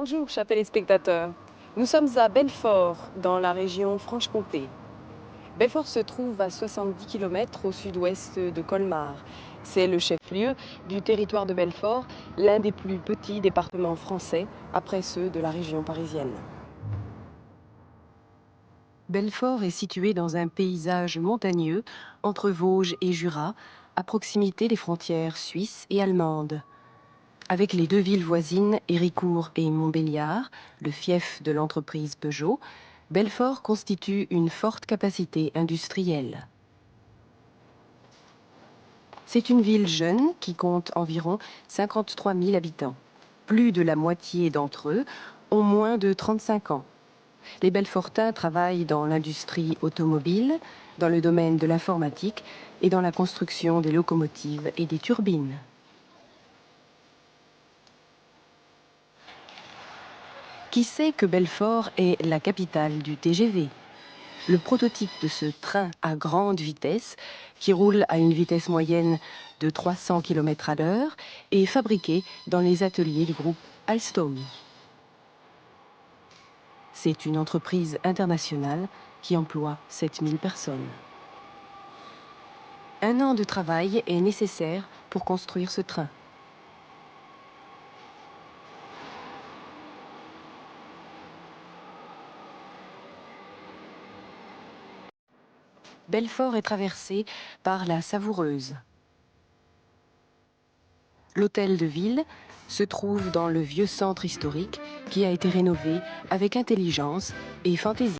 Bonjour, chers téléspectateurs. Nous sommes à Belfort, dans la région Franche-Comté. Belfort se trouve à 70 km au sud-ouest de Colmar. C'est le chef-lieu du territoire de Belfort, l'un des plus petits départements français, après ceux de la région parisienne. Belfort est situé dans un paysage montagneux, entre Vosges et Jura, à proximité des frontières suisses et allemandes. Avec les deux villes voisines, Héricourt et Montbéliard, le fief de l'entreprise Peugeot, Belfort constitue une forte capacité industrielle. C'est une ville jeune qui compte environ 53 000 habitants. Plus de la moitié d'entre eux ont moins de 35 ans. Les Belfortins travaillent dans l'industrie automobile, dans le domaine de l'informatique et dans la construction des locomotives et des turbines. Qui sait que Belfort est la capitale du TGV? Le prototype de ce train à grande vitesse, qui roule à une vitesse moyenne de 300 km à l'heure, est fabriqué dans les ateliers du groupe Alstom. C'est une entreprise internationale qui emploie 7000 personnes. Un an de travail est nécessaire pour construire ce train. Belfort est traversé par la Savoureuse. L'hôtel de ville se trouve dans le vieux centre historique qui a été rénové avec intelligence et fantaisie.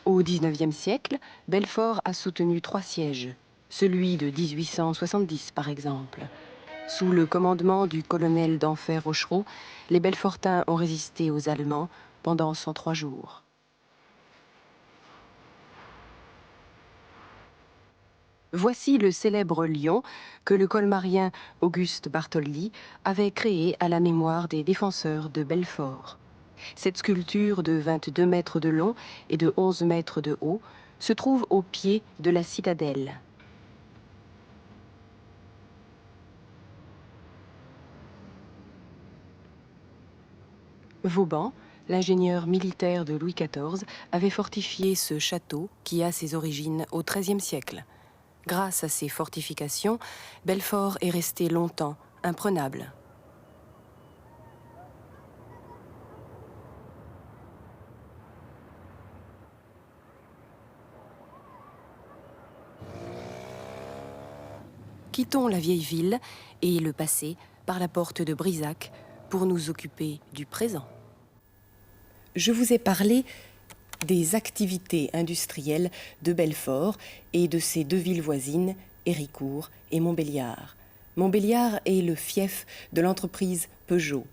Au XIXe siècle, Belfort a soutenu 3 sièges, celui de 1870 par exemple. Sous le commandement du colonel d'Enfer Rochereau, les Belfortins ont résisté aux Allemands pendant 103 jours. Voici le célèbre lion que le colmarien Auguste Bartholdi avait créé à la mémoire des défenseurs de Belfort. Cette sculpture de 22 mètres de long et de 11 mètres de haut se trouve au pied de la citadelle. Vauban, l'ingénieur militaire de Louis XIV, avait fortifié ce château qui a ses origines au XIIIe siècle. Grâce à ces fortifications, Belfort est resté longtemps imprenable. Quittons la vieille ville et le passé par la porte de Brisac pour nous occuper du présent. Je vous ai parlé des activités industrielles de Belfort et de ses deux villes voisines, Héricourt et Montbéliard. Montbéliard est le fief de l'entreprise Peugeot.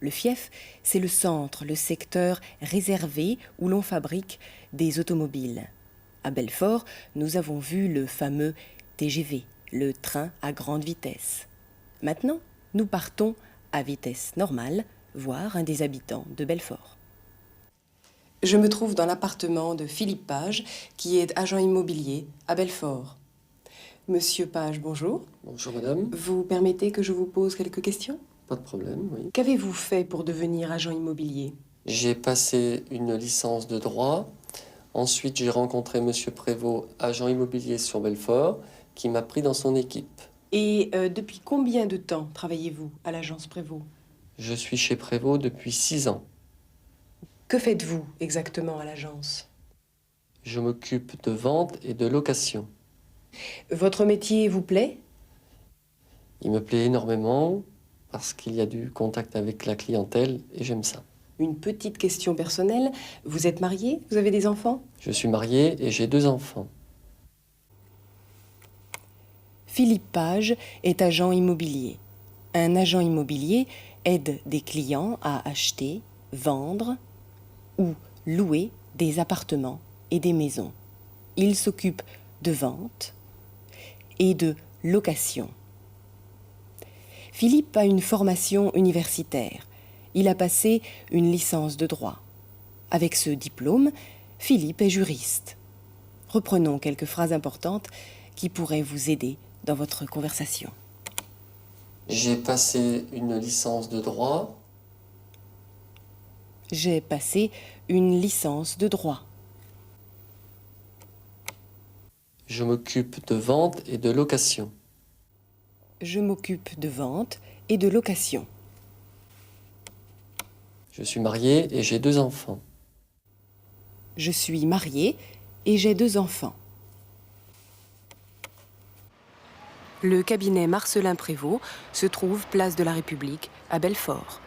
Le fief, c'est le centre, le secteur réservé où l'on fabrique des automobiles. À Belfort, nous avons vu le fameux TGV, le train à grande vitesse. Maintenant, nous partons à vitesse normale, voir un des habitants de Belfort. Je me trouve dans l'appartement de Philippe Page, qui est agent immobilier à Belfort. Monsieur Page, bonjour. Bonjour madame. Vous permettez que je vous pose quelques questions? Pas de problème, oui. Qu'avez-vous fait pour devenir agent immobilier? J'ai passé une licence de droit. Ensuite, j'ai rencontré monsieur Prévost, agent immobilier sur Belfort, qui m'a pris dans son équipe. Et depuis combien de temps travaillez-vous à l'agence Prévost? Je suis chez Prévost depuis 6 ans. Que faites-vous exactement à l'agence? Je m'occupe de vente et de location. Votre métier vous plaît? Il me plaît énormément parce qu'il y a du contact avec la clientèle et j'aime ça. Une petite question personnelle. Vous êtes marié? Vous avez des enfants? Je suis marié et j'ai 2 enfants. Philippe Page est agent immobilier. Un agent immobilier aide des clients à acheter, vendre ou louer des appartements et des maisons. Il s'occupe de vente et de location. Philippe a une formation universitaire. Il a passé une licence de droit. Avec ce diplôme, Philippe est juriste. Reprenons quelques phrases importantes qui pourraient vous aider dans votre conversation. J'ai passé une licence de droit. J'ai passé une licence de droit. Je m'occupe de vente et de location. Je m'occupe de vente et de location. Je suis marié et j'ai 2 enfants. Je suis mariée et j'ai 2 enfants. Le cabinet Marcelin Prévost se trouve place de la République à Belfort.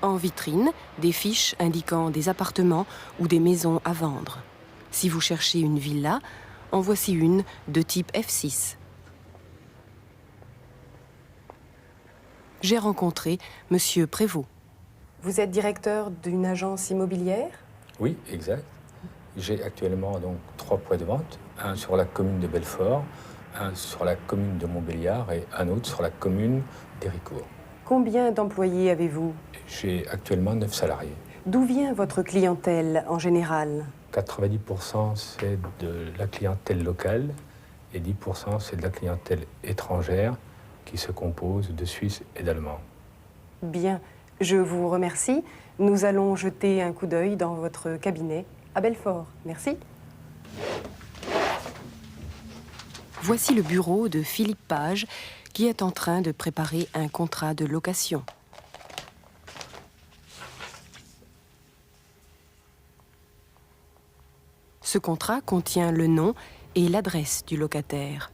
En vitrine, des fiches indiquant des appartements ou des maisons à vendre. Si vous cherchez une villa, en voici une de type F6. J'ai rencontré Monsieur Prévost. Vous êtes directeur d'une agence immobilière? Oui, exact. J'ai actuellement donc 3 points de vente, un sur la commune de Belfort, un sur la commune de Montbéliard et un autre sur la commune d'Héricourt. Combien d'employés avez-vous? J'ai actuellement 9 salariés. D'où vient votre clientèle en général? 90% c'est de la clientèle locale et 10% c'est de la clientèle étrangère qui se compose de Suisses et d'Allemands. Bien, je vous remercie. Nous allons jeter un coup d'œil dans votre cabinet à Belfort. Merci. Voici le bureau de Philippe Page qui est en train de préparer un contrat de location. Ce contrat contient le nom et l'adresse du locataire.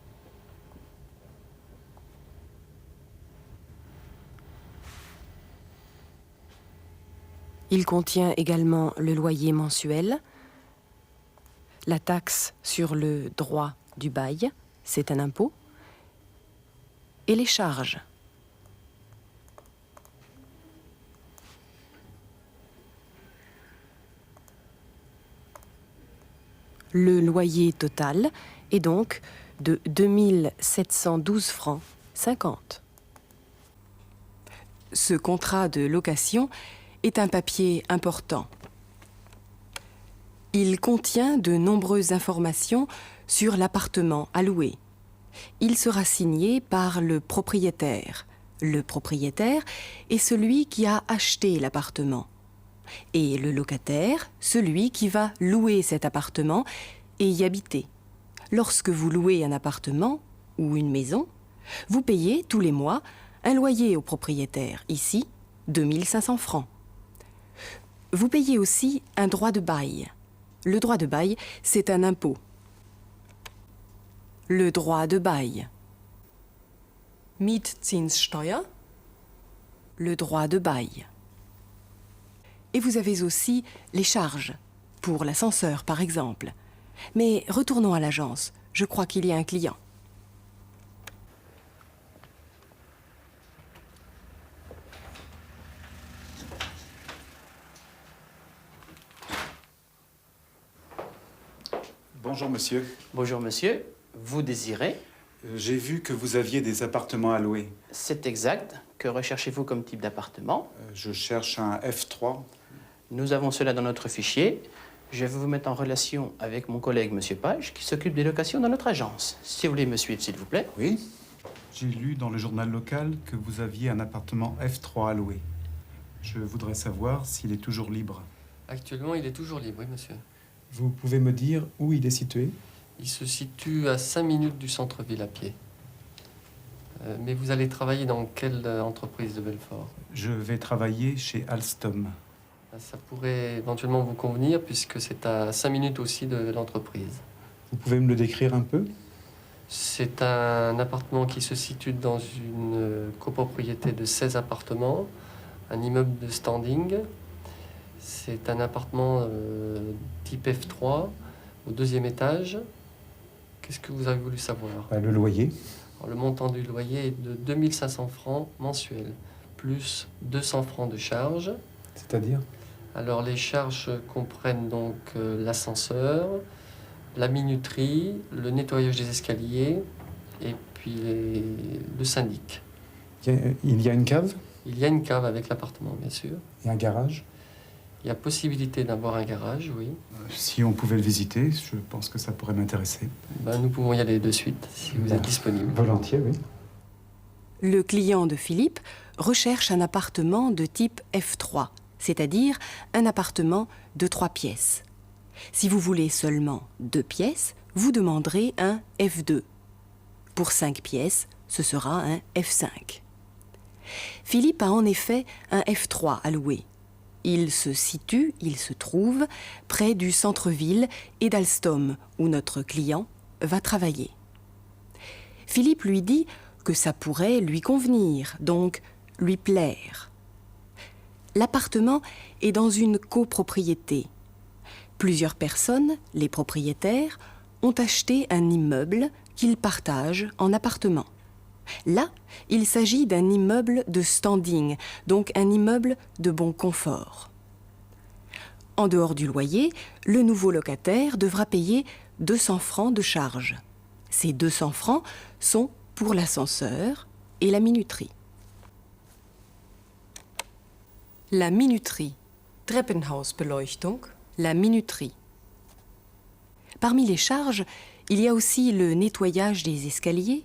Il contient également le loyer mensuel, la taxe sur le droit du bail, c'est un impôt, et les charges. Le loyer total est donc de 2 712 francs 50. Ce contrat de location est un papier important. Il contient de nombreuses informations sur l'appartement à louer. Il sera signé par le propriétaire. Le propriétaire est celui qui a acheté l'appartement. Et le locataire, celui qui va louer cet appartement et y habiter. Lorsque vous louez un appartement ou une maison, vous payez tous les mois un loyer au propriétaire, ici 2 500 francs. Vous payez aussi un droit de bail. Le droit de bail, c'est un impôt. Le droit de bail. Mietzinssteuer. Le droit de bail. Et vous avez aussi les charges, pour l'ascenseur par exemple. Mais retournons à l'agence, je crois qu'il y a un client. Bonjour monsieur. Bonjour monsieur, vous désirez? J'ai vu que vous aviez des appartements à louer. C'est exact. Que recherchez-vous comme type d'appartement? Je cherche un F3. Nous avons cela dans notre fichier. Je vais vous mettre en relation avec mon collègue monsieur Page qui s'occupe des locations dans notre agence. Si vous voulez me suivre s'il vous plaît. Oui. J'ai lu dans le journal local que vous aviez un appartement F3 à louer. Je voudrais savoir s'il est toujours libre. Actuellement, il est toujours libre, oui, monsieur. Vous pouvez me dire où il est situé? Il se situe à 5 minutes du centre-ville à pied. Mais vous allez travailler dans quelle entreprise de Belfort? Je vais travailler chez Alstom. Ça pourrait éventuellement vous convenir puisque c'est à 5 minutes aussi de l'entreprise. Vous pouvez me le décrire un peu? C'est un appartement qui se situe dans une copropriété de 16 appartements, un immeuble de standing. C'est un appartement type F3 au 2e étage. Qu'est-ce que vous avez voulu savoir? Le loyer. Alors, le montant du loyer est de 2 500 francs mensuels, plus 200 francs de charges. C'est-à-dire? Alors les charges comprennent donc l'ascenseur, la minuterie, le nettoyage des escaliers et puis le syndic. Il y a une cave? Il y a une cave avec l'appartement, bien sûr. Et un garage? Il y a possibilité d'avoir un garage, oui. Si on pouvait le visiter, je pense que ça pourrait m'intéresser. Nous pouvons y aller de suite, si vous êtes disponible. Volontiers, oui. Le client de Philippe recherche un appartement de type F3, c'est-à-dire un appartement de 3 pièces. Si vous voulez seulement 2 pièces, vous demanderez un F2. Pour 5 pièces, ce sera un F5. Philippe a en effet un F3 à louer. Il se trouve près du centre-ville et d'Alstom, où notre client va travailler. Philippe lui dit que ça pourrait lui convenir, donc lui plaire. L'appartement est dans une copropriété. Plusieurs personnes, les propriétaires, ont acheté un immeuble qu'ils partagent en appartements. Là, il s'agit d'un immeuble de standing, donc un immeuble de bon confort. En dehors du loyer, le nouveau locataire devra payer 200 francs de charge. Ces 200 francs sont pour l'ascenseur et la minuterie. La minuterie. Treppenhausbeleuchtung. La minuterie. Parmi les charges, il y a aussi le nettoyage des escaliers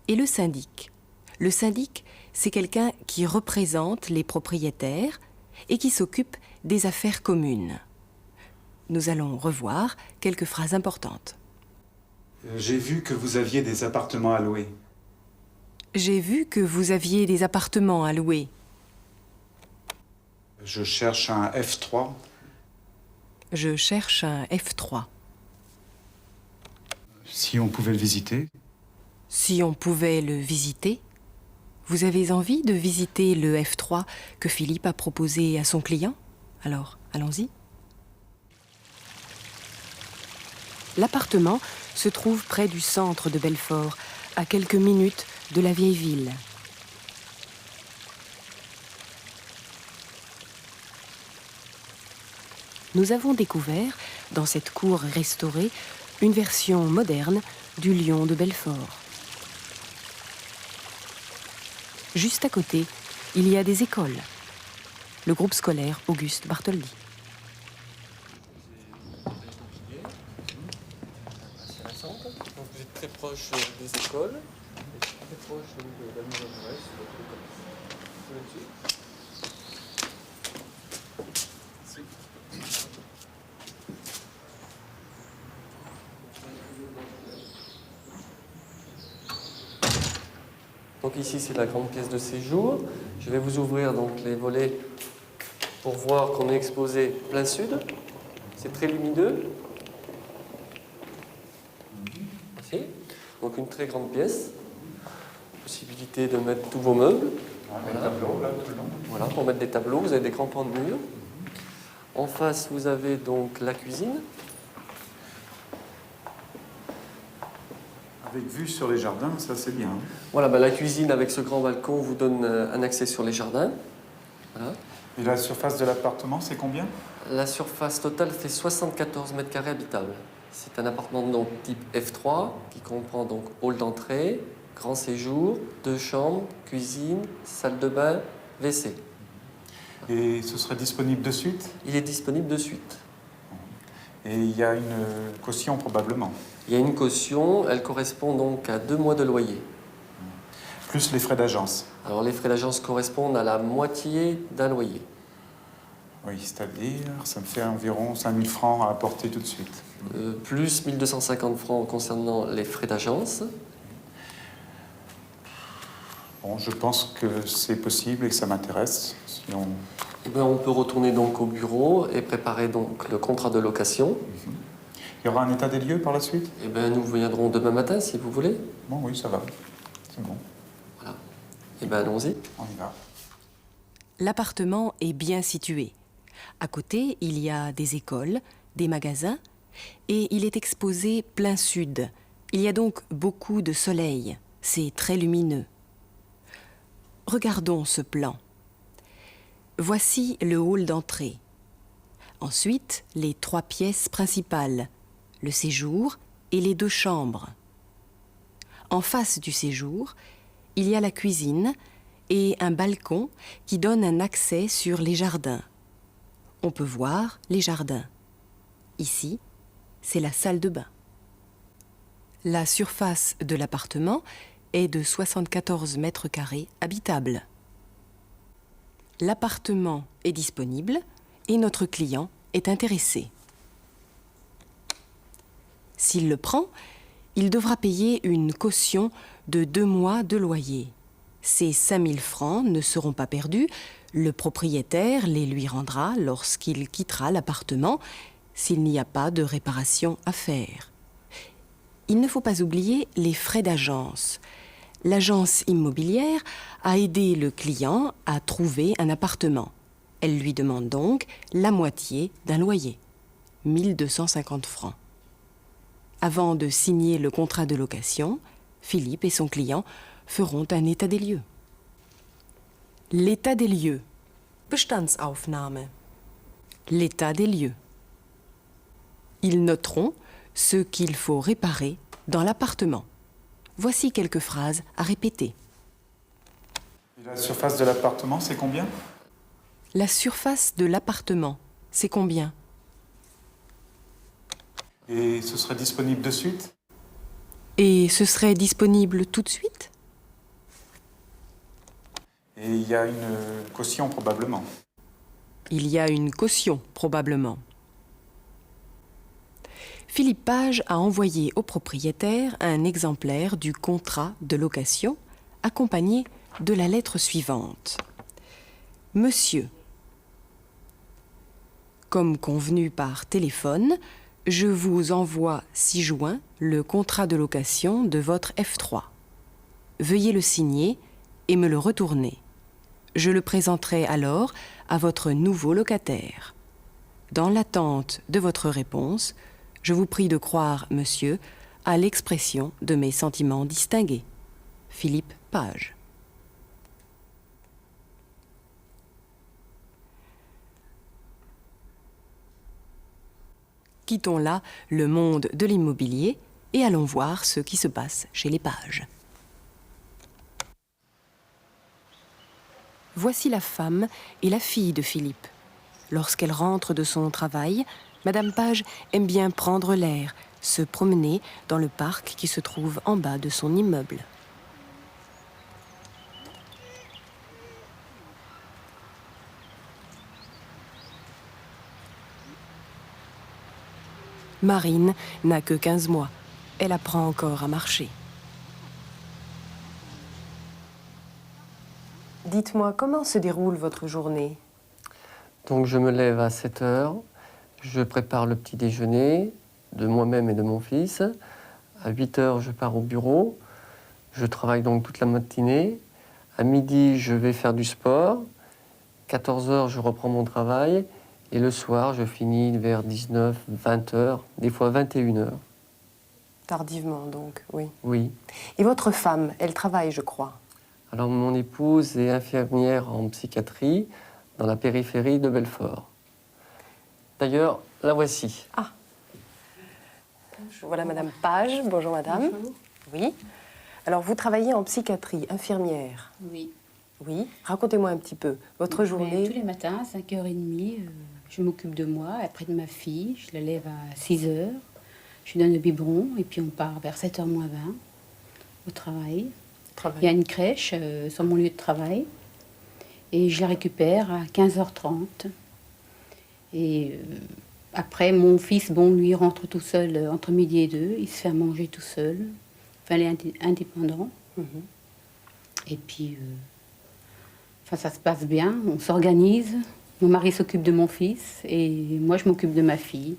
et le syndic. Le syndic, c'est quelqu'un qui représente les propriétaires et qui s'occupe des affaires communes. Nous allons revoir quelques phrases importantes. J'ai vu que vous aviez des appartements à louer. J'ai vu que vous aviez des appartements à louer. Je cherche un F3. Je cherche un F3. Si on pouvait le visiter. Si on pouvait le visiter. Vous avez envie de visiter le F3 que Philippe a proposé à son client? Alors, allons-y. L'appartement se trouve près du centre de Belfort, à quelques minutes de la vieille ville. Nous avons découvert, dans cette cour restaurée, une version moderne du lion de Belfort. Juste à côté, il y a des écoles. Le groupe scolaire Auguste Bartholdi. Donc vous êtes très proche des écoles, et très proche de la mise en adresse. Donc ici c'est la grande pièce de séjour. Je vais vous ouvrir donc les volets pour voir qu'on est exposé plein sud. C'est très lumineux. Ici. Donc une très grande pièce. Possibilité de mettre tous vos meubles. Voilà, pour mettre des tableaux, vous avez des grands pans de mur. En face, vous avez donc la cuisine. Avec vue sur les jardins, ça c'est bien. Voilà, la cuisine avec ce grand balcon vous donne un accès sur les jardins. Voilà. Et la surface de l'appartement, c'est combien? La surface totale fait 74 mètres carrés habitables. C'est un appartement donc type F3 qui comprend donc hall d'entrée, grand séjour, 2 chambres, cuisine, salle de bain, WC. Et ce serait disponible de suite? Il est disponible de suite. Et il y a une caution probablement? Il y a une caution, elle correspond donc à 2 mois de loyer. Plus les frais d'agence? Alors les frais d'agence correspondent à la moitié d'un loyer. Oui, c'est-à-dire, ça me fait environ 5 000 francs à apporter tout de suite. Plus 1 250 francs concernant les frais d'agence. Bon, je pense que c'est possible et que ça m'intéresse. Si on... Eh bien, on peut retourner donc au bureau et préparer donc le contrat de location. Il y aura un état des lieux par la suite? Eh bien, nous viendrons demain matin si vous voulez. Bon, oui, ça va. C'est bon. Voilà. Eh bien, allons-y. On y va. L'appartement est bien situé. À côté, il y a des écoles, des magasins, et il est exposé plein sud. Il y a donc beaucoup de soleil. C'est très lumineux. Regardons ce plan. Voici le hall d'entrée. Ensuite, les 3 pièces principales, le séjour et les 2 chambres. En face du séjour, il y a la cuisine et un balcon qui donne un accès sur les jardins. On peut voir les jardins. Ici, c'est la salle de bain. La surface de l'appartement est de 74 mètres carrés habitables. L'appartement est disponible et notre client est intéressé. S'il le prend, il devra payer une caution de 2 mois de loyer. Ces 5 000 francs ne seront pas perdus. Le propriétaire les lui rendra lorsqu'il quittera l'appartement, s'il n'y a pas de réparation à faire. Il ne faut pas oublier les frais d'agence. L'agence immobilière a aidé le client à trouver un appartement. Elle lui demande donc la moitié d'un loyer, 1 250 francs. Avant de signer le contrat de location, Philippe et son client feront un état des lieux. L'état des lieux. Bestandsaufnahme. L'état des lieux. Ils noteront ce qu'il faut réparer dans l'appartement. Voici quelques phrases à répéter. Et la surface de l'appartement, c'est combien? La surface de l'appartement, c'est combien? Et ce serait disponible de suite? Et ce serait disponible tout de suite? Et il y a une caution probablement. Il y a une caution, probablement. Philippe Page a envoyé au propriétaire un exemplaire du contrat de location accompagné de la lettre suivante. Monsieur, comme convenu par téléphone, je vous envoie ci-joint le contrat de location de votre F3. Veuillez le signer et me le retourner. Je le présenterai alors à votre nouveau locataire. Dans l'attente de votre réponse, je vous prie de croire, monsieur, à l'expression de mes sentiments distingués. Philippe Page. Quittons là le monde de l'immobilier et allons voir ce qui se passe chez les Pages. Voici la femme et la fille de Philippe. Lorsqu'elle rentre de son travail, Madame Page aime bien prendre l'air, se promener dans le parc qui se trouve en bas de son immeuble. Marine n'a que 15 mois. Elle apprend encore à marcher. Dites-moi, comment se déroule votre journée? Donc je me lève à 7 heures, je prépare le petit déjeuner de moi-même et de mon fils. À 8 heures, je pars au bureau. Je travaille donc toute la matinée. À midi, je vais faire du sport. 14 heures, je reprends mon travail. Et le soir, je finis vers 19, 20 heures, des fois 21 heures. Tardivement, donc, oui. Oui. Et votre femme, elle travaille, je crois. Alors, mon épouse est infirmière en psychiatrie dans la périphérie de Belfort. D'ailleurs, la voici. Ah. Voilà Madame Page. Bonjour Madame. Bonjour. Oui. Alors, vous travaillez en psychiatrie, infirmière. Oui. Oui. Racontez-moi un petit peu votre journée. Tous les matins, à 5h30, je m'occupe de moi, après de ma fille. Je la lève à 6h. Je lui donne le biberon et puis on part vers 7h moins 20 au travail. Il y a une crèche sur mon lieu de travail et je la récupère à 15h30. Et après, mon fils, bon, lui rentre tout seul entre midi et 2. Il se fait à manger tout seul. Enfin, il est indépendant. Et puis, ça se passe bien. On s'organise. Mon mari s'occupe de mon fils et moi, je m'occupe de ma fille.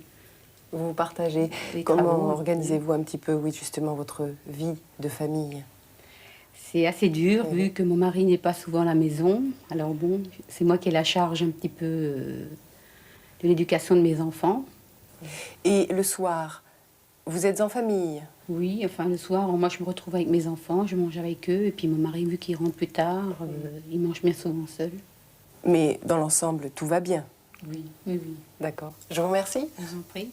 Vous vous partagez. Les Comment travaux. organisez-vous un petit peu, oui, justement, votre vie de famille? C'est assez dur, vu que mon mari n'est pas souvent à la maison. Alors bon, c'est moi qui ai la charge un petit peu de l'éducation de mes enfants. Et le soir, vous êtes en famille? Oui, enfin le soir, moi je me retrouve avec mes enfants, je mange avec eux, et puis mon mari, vu qu'il rentre plus tard, il mange bien souvent seul. Mais dans l'ensemble, tout va bien? Oui, oui, oui. D'accord. Je vous remercie. Je vous en prie.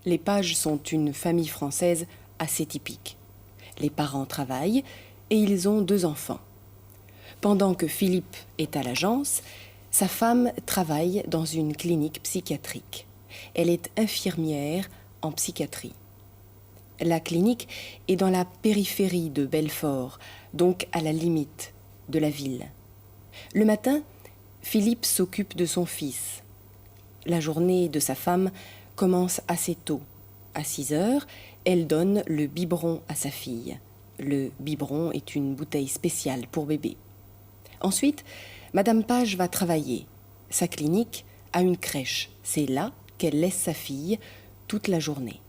Les Pages sont une famille française assez typique. Les parents travaillent et ils ont 2 enfants. Pendant que Philippe est à l'agence, sa femme travaille dans une clinique psychiatrique. Elle est infirmière en psychiatrie. La clinique est dans la périphérie de Belfort, donc à la limite de la ville. Le matin, Philippe s'occupe de son fils. La journée de sa femme commence assez tôt. À 6 heures, elle donne le biberon à sa fille. Le biberon est une bouteille spéciale pour bébé. Ensuite, Madame Page va travailler. Sa clinique a une crèche. C'est là qu'elle laisse sa fille toute la journée.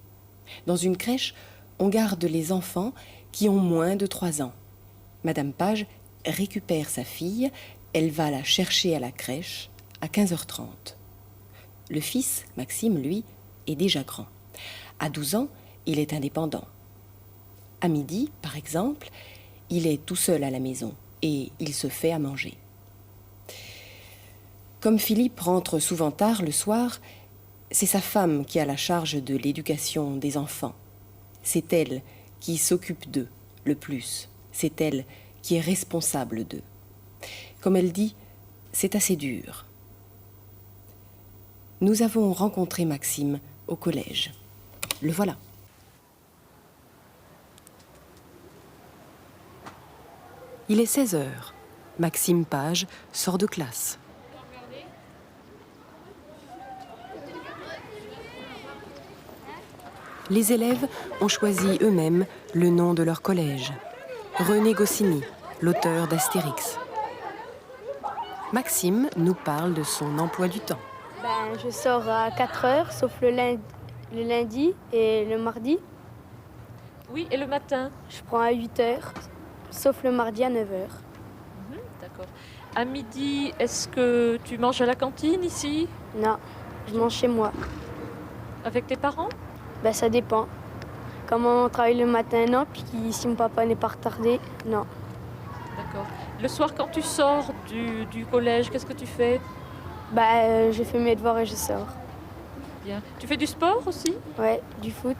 Dans une crèche, on garde les enfants qui ont moins de 3 ans. Madame Page récupère sa fille, elle va la chercher à la crèche à 15h30. Le fils, Maxime, lui, est déjà grand. À 12 ans, il est indépendant. À midi, par exemple, il est tout seul à la maison et il se fait à manger. Comme Philippe rentre souvent tard le soir, c'est sa femme qui a la charge de l'éducation des enfants. C'est elle qui s'occupe d'eux le plus. C'est elle qui est responsable d'eux. Comme elle dit, c'est assez dur. Nous avons rencontré Maxime au collège. Le voilà. Il est 16 heures. Maxime Page sort de classe. Les élèves ont choisi eux-mêmes le nom de leur collège. René Goscinny, l'auteur d'Astérix. Maxime nous parle de son emploi du temps. Je sors à 4 heures, sauf le lundi et le mardi. Oui, et le matin? Je prends à 8 heures, sauf le mardi à 9 heures. D'accord. À midi, est-ce que tu manges à la cantine ici? Non, je mange chez moi. Avec tes parents? Ça dépend. Quand maman travaille le matin, non. Puis si mon papa n'est pas retardé, non. D'accord. Le soir, quand tu sors du collège, qu'est-ce que tu fais? Je fais mes devoirs et je sors. Bien. Tu fais du sport aussi? Ouais, du foot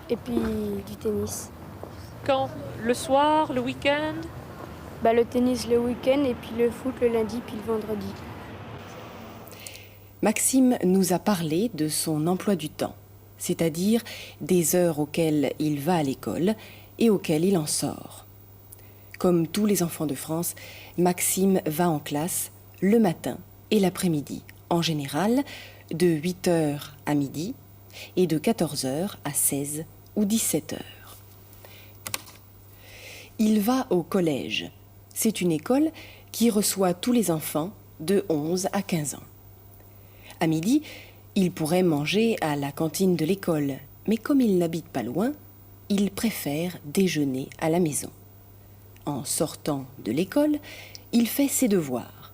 et puis du tennis. Quand? Le soir, le week-end? Le tennis le week-end et puis le foot le lundi puis le vendredi. Maxime nous a parlé de son emploi du temps, c'est-à-dire des heures auxquelles il va à l'école et auxquelles il en sort. Comme tous les enfants de France, Maxime va en classe le matin et l'après-midi, en général de 8h à midi et de 14h à 16 ou 17h. Il va au collège. C'est une école qui reçoit tous les enfants de 11 à 15 ans. À midi, il pourrait manger à la cantine de l'école, mais comme il n'habite pas loin, il préfère déjeuner à la maison. En sortant de l'école, il fait ses devoirs.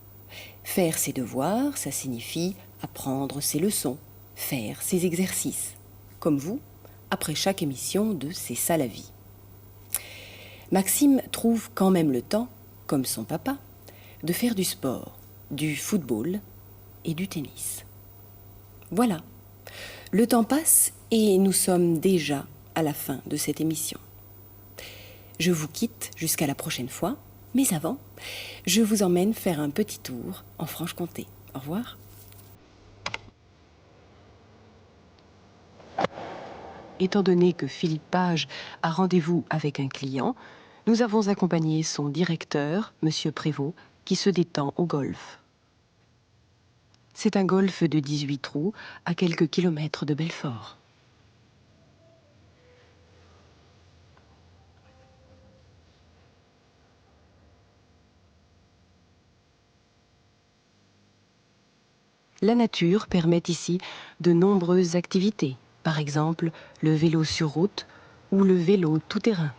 Faire ses devoirs, ça signifie apprendre ses leçons, faire ses exercices, comme vous, après chaque émission de C'est ça la vie. Maxime trouve quand même le temps, comme son papa, de faire du sport, du football et du tennis. Voilà, le temps passe et nous sommes déjà à la fin de cette émission. Je vous quitte jusqu'à la prochaine fois, mais avant, je vous emmène faire un petit tour en Franche-Comté. Au revoir. Étant donné que Philippe Page a rendez-vous avec un client, nous avons accompagné son directeur, M. Prévost, qui se détend au golf. C'est un golf de 18 trous à quelques kilomètres de Belfort. La nature permet ici de nombreuses activités, par exemple le vélo sur route ou le vélo tout-terrain.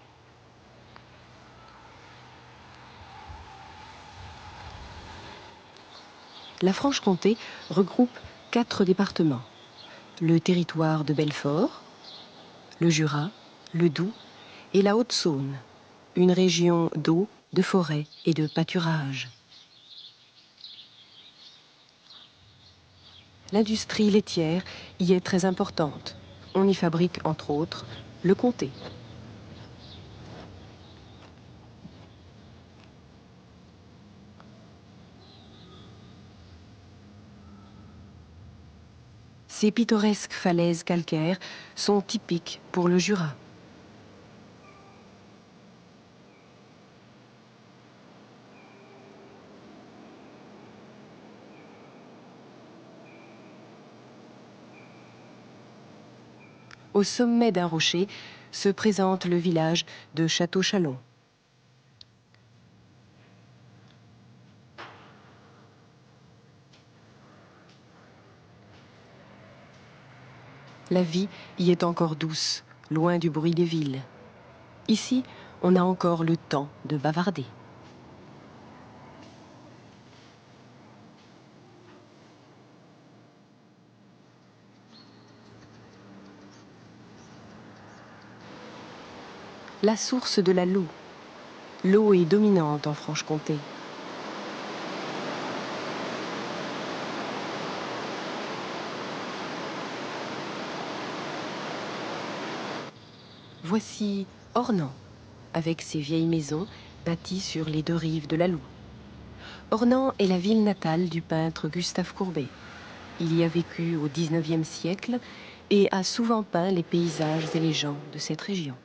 La Franche-Comté regroupe 4 départements. Le territoire de Belfort, le Jura, le Doubs et la Haute-Saône, une région d'eau, de forêt et de pâturage. L'industrie laitière y est très importante. On y fabrique entre autres le comté. Ces pittoresques falaises calcaires sont typiques pour le Jura. Au sommet d'un rocher se présente le village de Château-Chalon. La vie y est encore douce, loin du bruit des villes. Ici, on a encore le temps de bavarder. La source de la Loue. L'eau est dominante en Franche-Comté. Voici Ornans, avec ses vieilles maisons bâties sur les deux rives de la Loue. Ornans est la ville natale du peintre Gustave Courbet. Il y a vécu au XIXe siècle et a souvent peint les paysages et les gens de cette région.